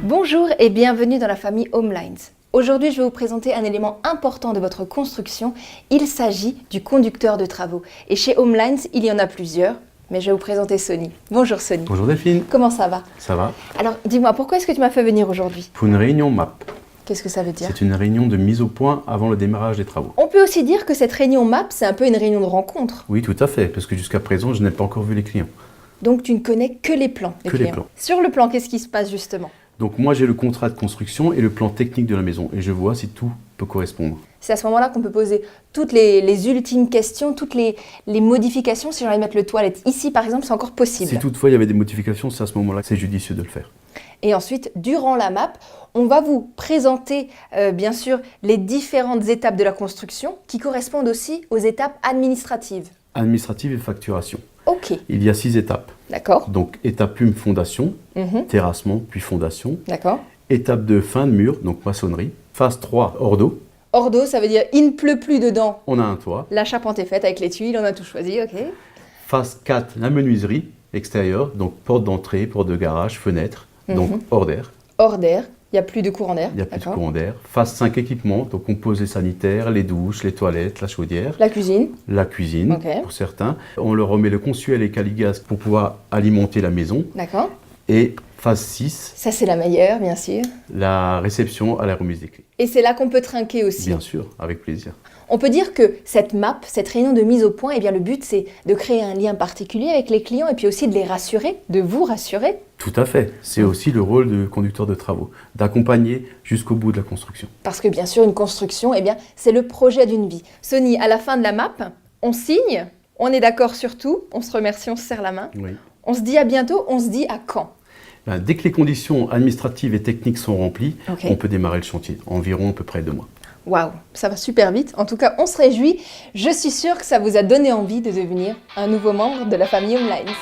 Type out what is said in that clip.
Bonjour et bienvenue dans la famille Homelines. Aujourd'hui, je vais vous présenter un élément important de votre construction. Il s'agit du conducteur de travaux. Et chez Homelines, il y en a plusieurs, mais je vais vous présenter Sony. Bonjour Sony. Bonjour Delphine. Comment ça va? Ça va. Alors, dis-moi, pourquoi est-ce que tu m'as fait venir aujourd'hui? Pour une réunion MAP. Qu'est-ce que ça veut dire? C'est une réunion de mise au point avant le démarrage des travaux. On peut aussi dire que cette réunion MAP, c'est un peu une réunion de rencontre. Oui, tout à fait, parce que jusqu'à présent, je n'ai pas encore vu les clients. Donc, tu ne connais que les plans des Que les clients. plans. Sur le plan, qu'est-ce qui se passe justement? Donc moi, j'ai le contrat de construction et le plan technique de la maison, et je vois si tout peut correspondre. C'est à ce moment-là qu'on peut poser toutes les ultimes questions, toutes les modifications. Si j'ai envie de mettre le toilette ici, par exemple, c'est encore possible. Si toutefois il y avait des modifications, c'est à ce moment-là que c'est judicieux de le faire. Et ensuite, durant la MAP, on va vous présenter, bien sûr, les différentes étapes de la construction qui correspondent aussi aux étapes administratives. Administrative et facturation. Ok, Il y a 6 étapes. d'accord. Donc étape 1, fondation, terrassement, puis fondation. D'accord. Étape 2, fin de mur, donc maçonnerie. Phase 3, hors d'eau. Hors d'eau, ça veut dire il ne pleut plus dedans. On a un toit. La charpente est faite avec les tuiles, on a tout choisi, ok. Phase 4, la menuiserie extérieure, donc porte d'entrée, porte de garage, fenêtre, donc hors d'air. Hors d'air, il n'y a plus de courant d'air. Il n'y a plus de d'accord. courant d'air. Phase 5, équipement, donc composés sanitaires, les douches, les toilettes, la chaudière, La cuisine. la cuisine Ok. pour certains. On leur remet le conçu et les caligaz pour pouvoir alimenter la maison. D'accord. Et phase 6, Ça, c'est la meilleure, bien sûr. la réception à la remise des clés. Et c'est là qu'on peut trinquer aussi. Bien sûr, avec plaisir. On peut dire que cette MAP, cette réunion de mise au point, eh bien, le but, c'est de créer un lien particulier avec les clients et puis aussi de les rassurer, de vous rassurer. Tout à fait. C'est aussi le rôle de conducteur de travaux, d'accompagner jusqu'au bout de la construction. Parce que bien sûr, une construction, eh bien, c'est le projet d'une vie. Sony, à la fin de la MAP, on signe, on est d'accord sur tout, on se remercie, on se serre la main. Oui. On se dit à bientôt, on se dit à quand? Ben, dès que les conditions administratives et techniques sont remplies, Ok. on peut démarrer le chantier, environ à peu près 2 mois. Waouh, ça va super vite. En tout cas, on se réjouit. Je suis sûre que ça vous a donné envie de devenir un nouveau membre de la famille Homelines.